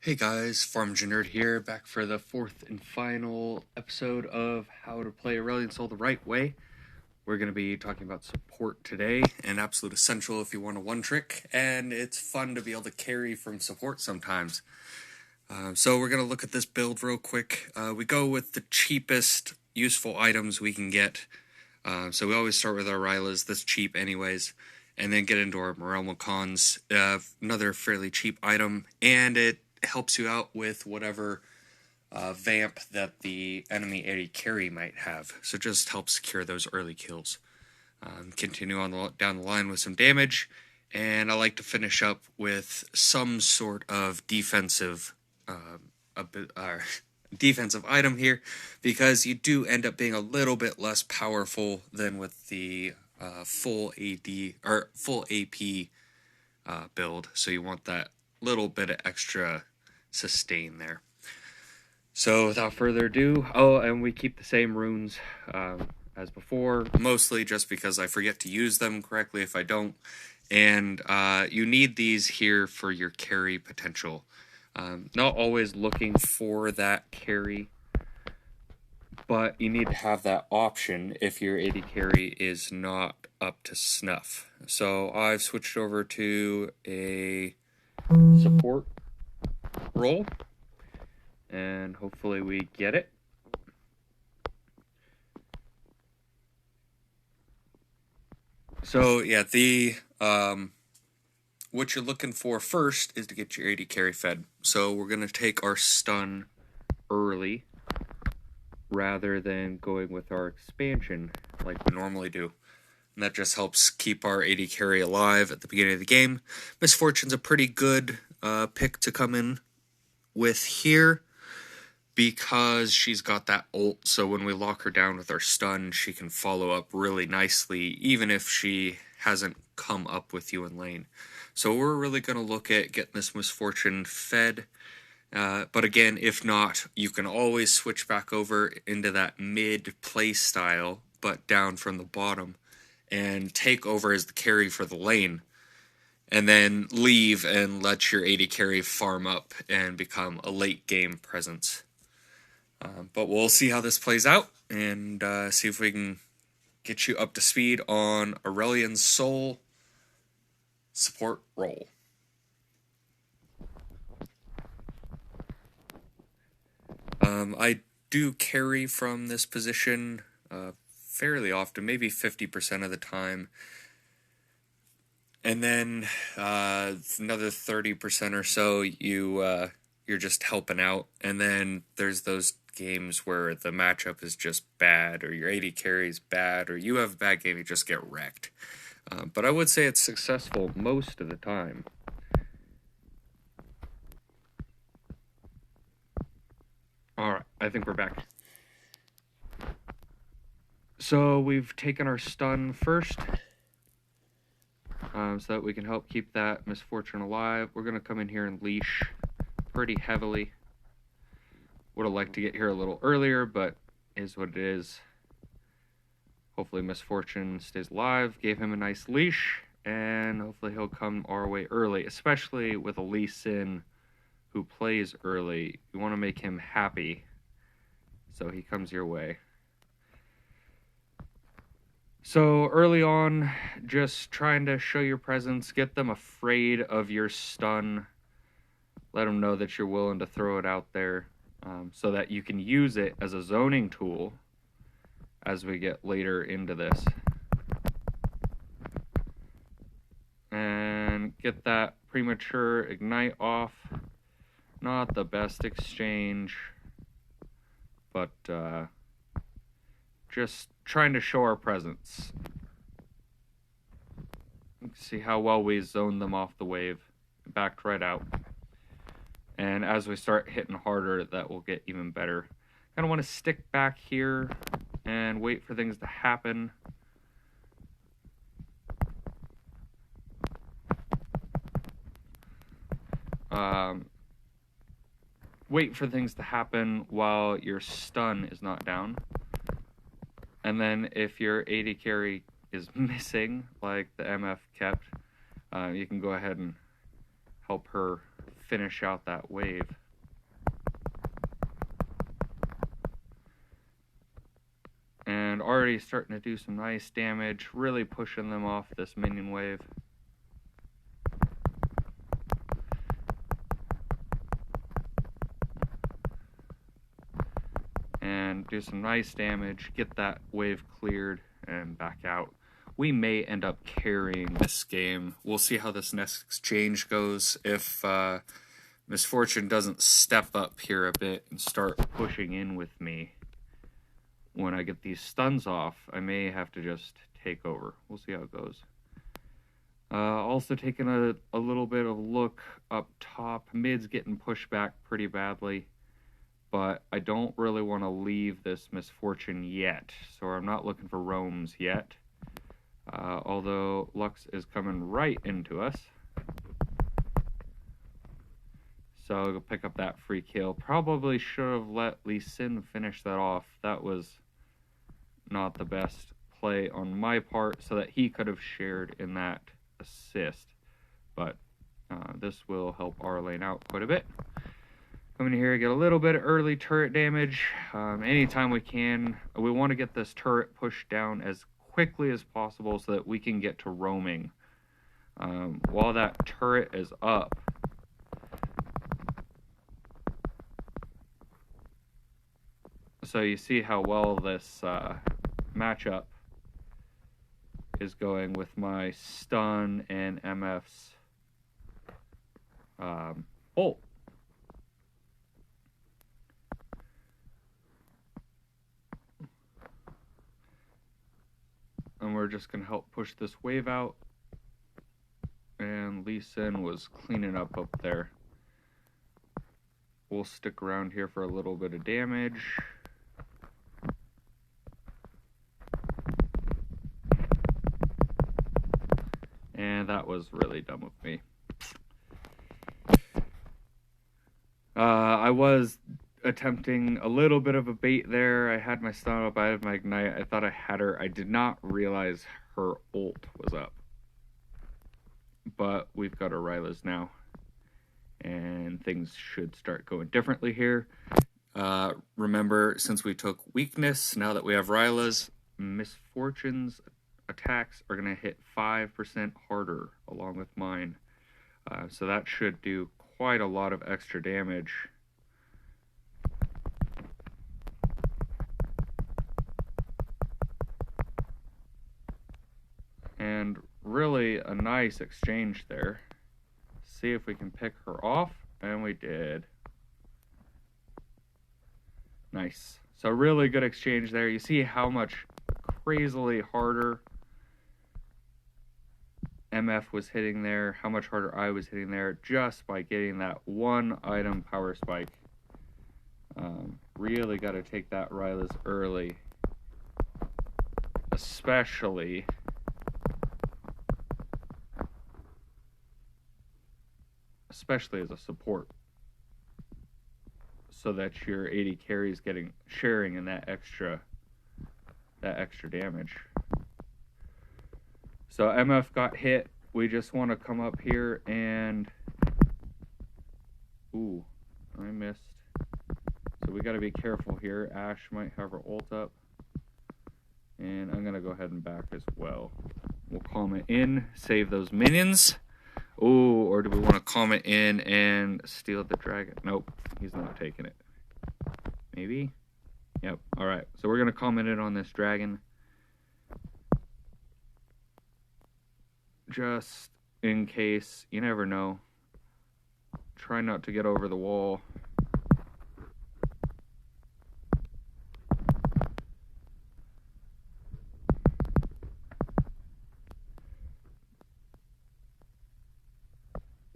Hey guys, Farm Nerd here, back for the fourth and final episode of How to Play Aurelion Sol the Right Way. We're going to be talking about support today, and absolute essential if you want a one-trick, and it's fun to be able to carry from support sometimes. So we're going to look at this build real quick. We go with the cheapest useful items we can get. So we always start with our Rylas, that's cheap anyways, and then get into our Morelmo Cons, another fairly cheap item, and it helps you out with whatever vamp that the enemy AD carry might have. So it just helps secure those early kills. Continue on down the line with some damage, and I like to finish up with some sort of defensive defensive item here, because you do end up being a little bit less powerful than with the full AD or full AP build. So you want that little bit of extra sustain there. So without further ado, and we keep the same runes as before, mostly just because I forget to use them correctly if I don't. And you need these here for your carry potential. Not always looking for that carry, but you need to have that option if your AD carry is not up to snuff. So I've switched over to a support role, and hopefully we get it. So yeah, what you're looking for first is to get your AD carry fed. So we're gonna take our stun early rather than going with our expansion like we normally do. And that just helps keep our AD carry alive at the beginning of the game. Misfortune's a pretty good pick to come in with here, because she's got that ult, so when we lock her down with our stun, she can follow up really nicely, even if she hasn't come up with you in lane. So we're really going to look at getting this Misfortune fed. But again, if not, you can always switch back over into that mid play style, but down from the bottom, and take over as the carry for the lane, and then leave and let your AD carry farm up and become a late game presence. But we'll see how this plays out, and see if we can get you up to speed on Aurelion Sol support role. I do carry from this position fairly often, maybe 50% of the time. And then another 30% or so, you're just helping out. And then there's those games where the matchup is just bad, or your AD carry is bad, or you have a bad game, you just get wrecked. But I would say it's successful most of the time. Alright, I think we're back. So we've taken our stun first, so that we can help keep that Misfortune alive. We're going to come in here and leash pretty heavily. Would have liked to get here a little earlier, but is what it is. Hopefully Misfortune stays alive. Gave him a nice leash, and hopefully he'll come our way early, especially with a Lee Sin who plays early. You want to make him happy, so he comes your way. So early on, just trying to show your presence, get them afraid of your stun, let them know that you're willing to throw it out there, so that you can use it as a zoning tool as we get later into this. And get that premature ignite off. Not the best exchange, but just trying to show our presence. See how well we zone them off the wave. Backed right out. And as we start hitting harder, that will get even better. Kind of want to stick back here and wait for things to happen. Wait for things to happen while your stun is not down. And then if your AD carry is missing, like the MF kept, you can go ahead and help her finish out that wave. And already starting to do some nice damage, really pushing them off this minion wave. And do some nice damage, get that wave cleared, and back out. We may end up carrying this game. We'll see how this next exchange goes. If Misfortune doesn't step up here a bit and start pushing in with me when I get these stuns off, I may have to just take over. We'll see how it goes. Also taking a little bit of look up top. Mid's getting pushed back pretty badly, but I don't really want to leave this Misfortune yet, so I'm not looking for roams yet. Although Lux is coming right into us. So I'll go pick up that free kill. Probably should have let Lee Sin finish that off. That was not the best play on my part, so that he could have shared in that assist. But this will help our lane out quite a bit. Come in here, get a little bit of early turret damage. Anytime we can. We want to get this turret pushed down as quickly as possible so that we can get to roaming. While that turret is up, so you see how well this matchup is going with my stun and MF's ult. And we're just going to help push this wave out. And Lee Sin was cleaning up there. We'll stick around here for a little bit of damage. And that was really dumb of me. I was attempting a little bit of a bait there. I had my stun up, I had my ignite. I thought I had her. I did not realize her ult was up. But we've got Aurelion now. And things should start going differently here. Remember, since we took weakness, now that we have Ryla's, Misfortune's attacks are going to hit 5% harder along with mine. So that should do quite a lot of extra damage. And really a nice exchange there. See if we can pick her off, and we did. Nice. So really good exchange there. You see how much crazily harder MF was hitting there, how much harder I was hitting there just by getting that one item power spike. Really got to take that Ryla's early, especially as a support, so that your AD carry is sharing in that extra damage. So MF got hit. We just want to come up here and... Ooh, I missed. So we got to be careful here. Ashe might have her ult up. And I'm going to go ahead and back as well. We'll calm it in, save those minions. Ooh, or do we want to calm it in and steal the dragon? Nope, he's not taking it. Maybe? Yep, alright. So we're going to calm it in on this dragon. Just in case, you never know. Try not to get over the wall.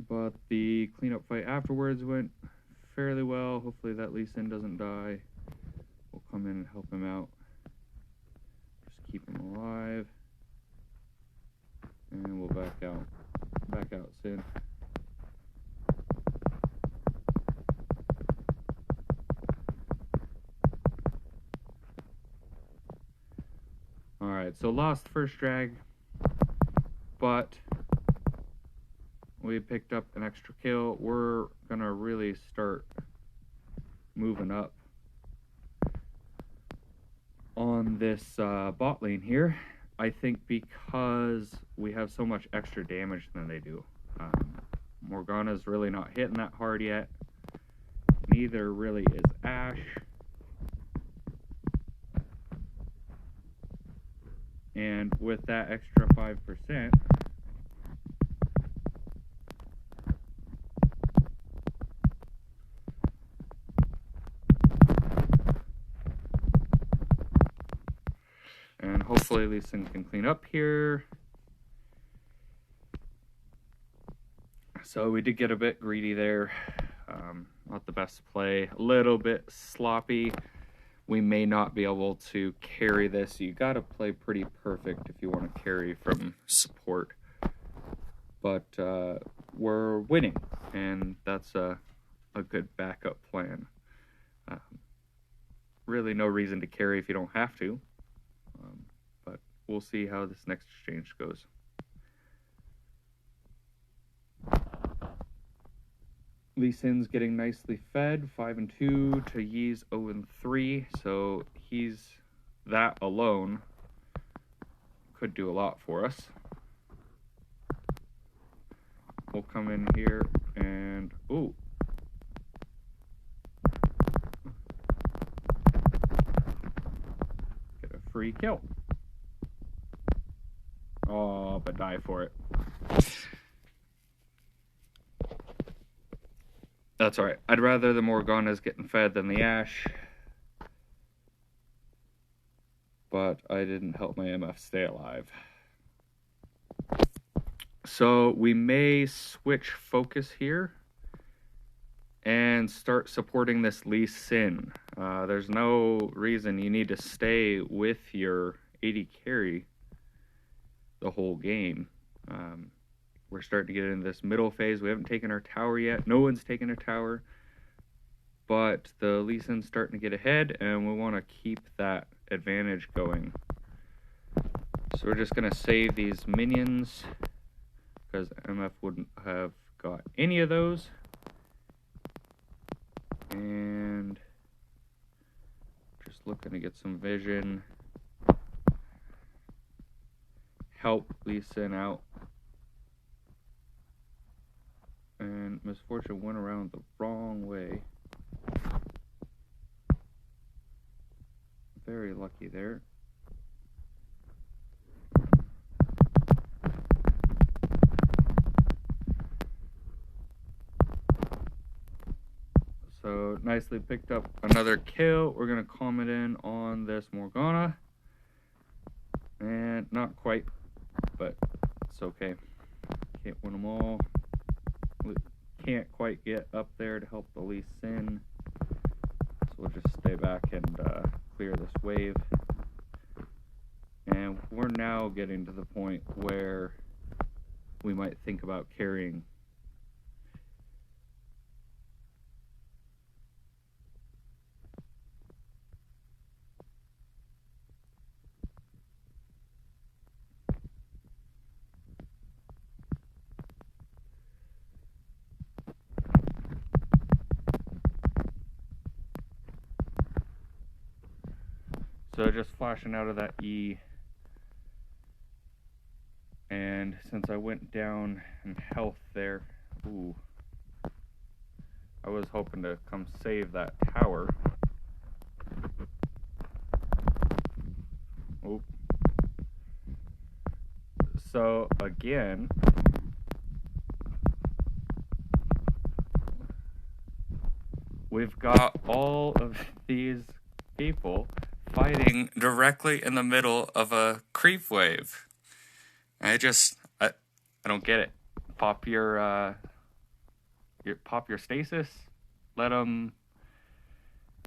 But the cleanup fight afterwards went fairly well. Hopefully that Lee Sin doesn't die. We'll come in and help him out. Just keep him alive. And we'll back out. Back out, Sin. Alright, so lost first drag. But we picked up an extra kill. We're gonna really start moving up on this bot lane here. I think because we have so much extra damage than they do. Morgana's really not hitting that hard yet. Neither really is Ashe. And with that extra 5%, and hopefully Lee Sin can clean up here. So we did get a bit greedy there. Not the best play. A little bit sloppy. We may not be able to carry this. You got to play pretty perfect if you want to carry from support. But we're winning, and that's a good backup plan. Really no reason to carry if you don't have to. But we'll see how this next exchange goes. Lee Sin's getting nicely fed, 5-2 to Yi's 0-3, so that alone could do a lot for us. We'll come in here and ooh. Get a free kill. Oh, but die for it. That's alright. I'd rather the Morgana's getting fed than the Ashe. But I didn't help my MF stay alive. So we may switch focus here and start supporting this Lee Sin. There's no reason you need to stay with your AD carry the whole game. We're starting to get into this middle phase. We haven't taken our tower yet. No one's taken a tower. But the Lee Sin's starting to get ahead, and we want to keep that advantage going. So we're just going to save these minions, because MF wouldn't have got any of those. And just looking to get some vision. Help Lee Sin out. And Misfortune went around the wrong way. Very lucky there. So nicely picked up another kill. We're going to comment in on this Morgana. And not quite, but it's okay. Can't win them all. Can't quite get up there to help the Lee Sin. So we'll just stay back and clear this wave. And we're now getting to the point where we might think about carrying. So just flashing out of that E, and since I went down in health there, ooh, I was hoping to come save that tower. Oop. So again, we've got all of these people fighting directly in the middle of a creep wave. I don't get it. Pop your stasis. Let them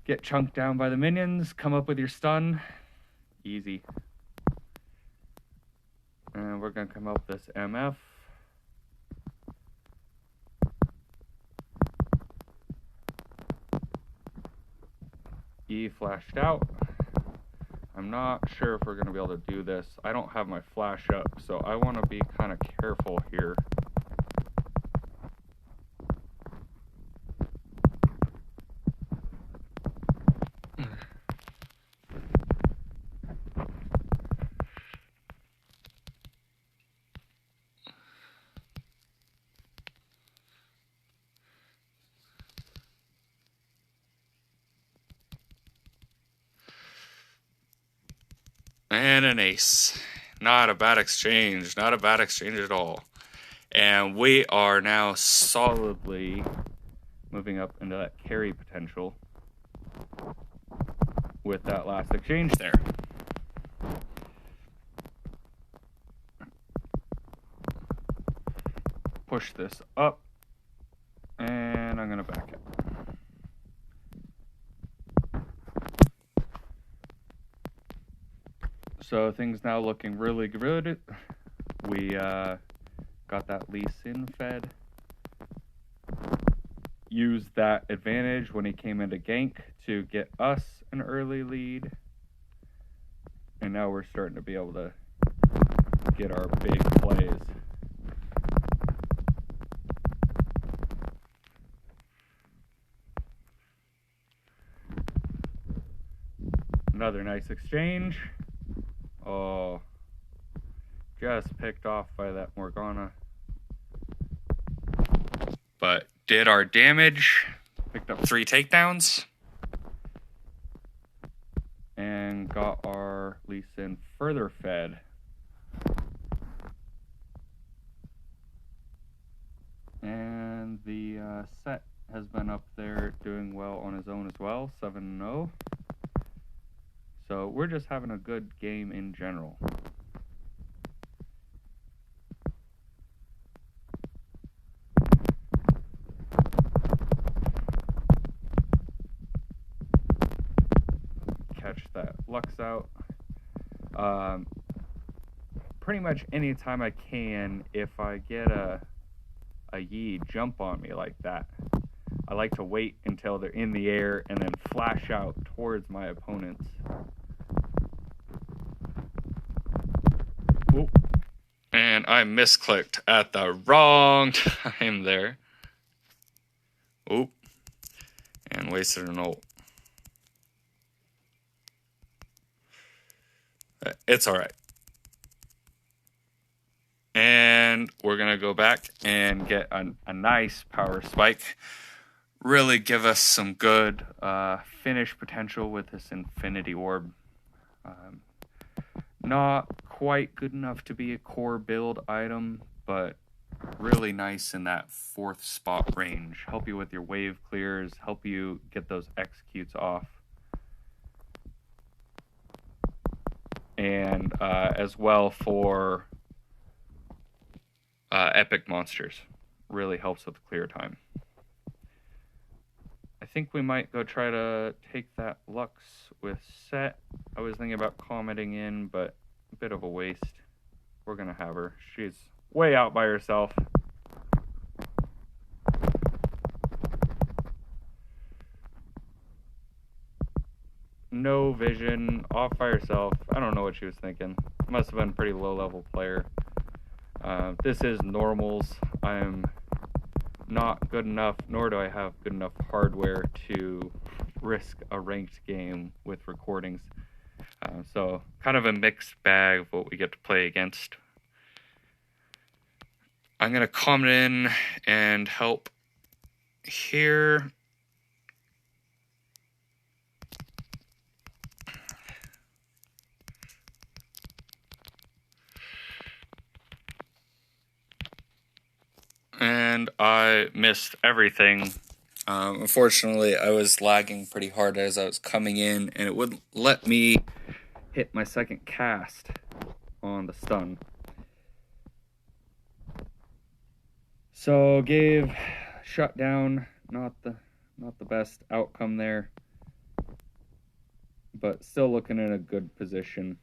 get chunked down by the minions. Come up with your stun. Easy. And we're gonna come up this MF. E flashed out. I'm not sure if we're going to be able to do this. I don't have my flash up, so I want to be kind of careful here. And an ace. Not a bad exchange. Not a bad exchange at all. And we are now solidly moving up into that carry potential with that last exchange there. Push this up, and I'm going to back it. So things now looking really good. We got that Lee Sin fed. Used that advantage when he came into gank to get us an early lead. And now we're starting to be able to get our big plays. Another nice exchange. Oh, just picked off by that Morgana. But did our damage. Picked up 3 takedowns. And got our Lee Sin further fed. And the Set has been up there doing well on his own as well, 7-0. So we're just having a good game in general. Catch that Lux out. Pretty much anytime I can, if I get a Yi jump on me like that, I like to wait until they're in the air and then flash out towards my opponents. Oop. And I misclicked at the wrong time there. Oop. And wasted an ult. It's alright. And we're going to go back and get a nice power spike. Really give us some good finish potential with this Infinity Orb. Not quite good enough to be a core build item, but really nice in that 4th spot range. Help you with your wave clears, help you get those executes off. And as well for epic monsters. Really helps with clear time. I think we might go try to take that Lux with Set. I was thinking about commenting in, but a bit of a waste. We're going to have her. She's way out by herself. No vision, off by herself. I don't know what she was thinking. Must have been a pretty low-level player. This is normals. I'm not good enough, nor do I have good enough hardware to risk a ranked game with recordings. So kind of a mixed bag of what we get to play against. I'm going to comment in and help here. And I missed everything. Unfortunately, I was lagging pretty hard as I was coming in, and it wouldn't let me hit my second cast on the stun. So gave shutdown, not the best outcome there, but still looking in a good position.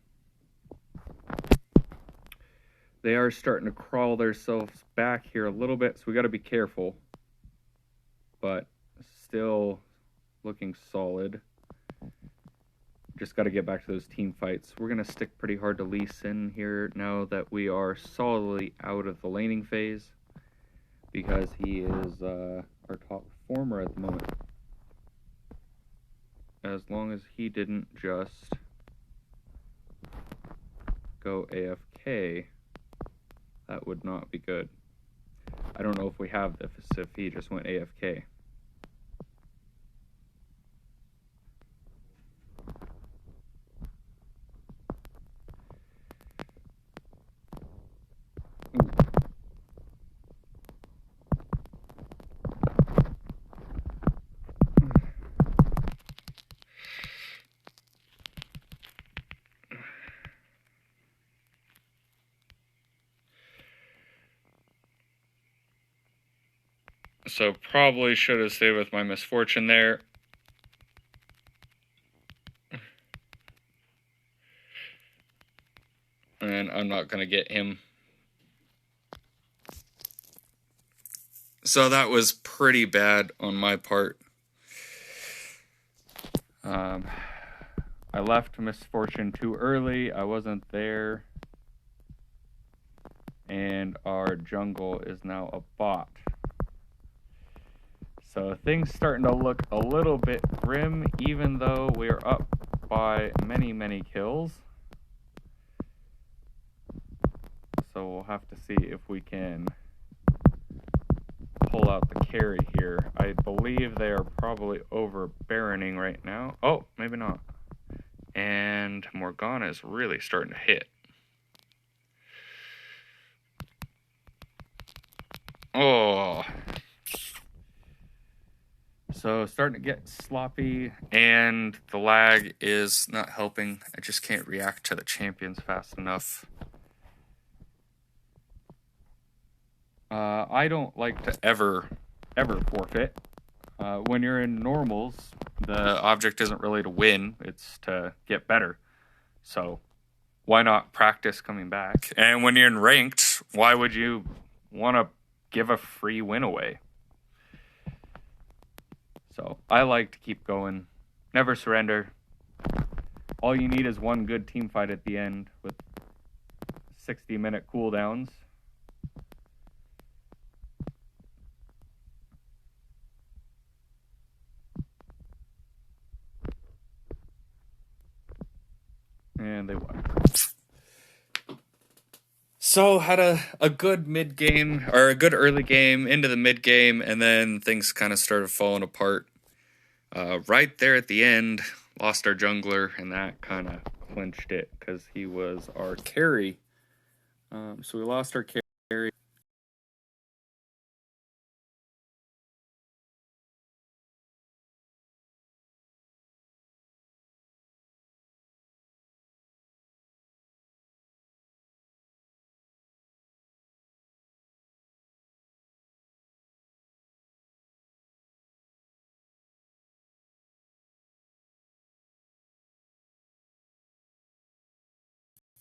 They are starting to crawl themselves back here a little bit, so we got to be careful. But still looking solid. Just got to get back to those team fights. We're going to stick pretty hard to Lee Sin here now that we are solidly out of the laning phase, because he is our top performer at the moment. As long as he didn't just go AFK, that would not be good. I don't know if we have this if he just went AFK. So probably should have stayed with my misfortune there. And I'm not going to get him. So that was pretty bad on my part. I left misfortune too early. I wasn't there. And our jungle is now a bot. So things starting to look a little bit grim, even though we're up by many, many kills. So we'll have to see if we can pull out the carry here. I believe they are probably over Baroning right now. Oh, maybe not. And Morgana is really starting to hit. Oh. So starting to get sloppy, and the lag is not helping. I just can't react to the champions fast enough. I don't like to ever forfeit. When you're in normals, the object isn't really to win, it's to get better. So why not practice coming back? And when you're in ranked, why would you want to give a free win away? So I like to keep going. Never surrender. All you need is one good team fight at the end with 60-minute cooldowns. And they won. So had a good mid game, or a good early game into the mid game, and then things kind of started falling apart. Right there at the end, lost our jungler, and that kind of clinched it because he was our carry. So we lost our carry.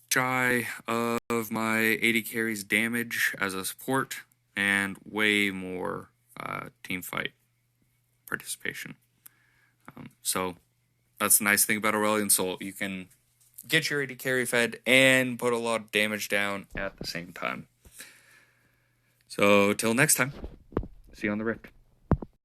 Shy of my 80 carries damage as a support, and way more team fight participation. So that's the nice thing about Aurelion Soul. You can get your 80 carry fed and put a lot of damage down at the same time. So till next time, see you on the Rift.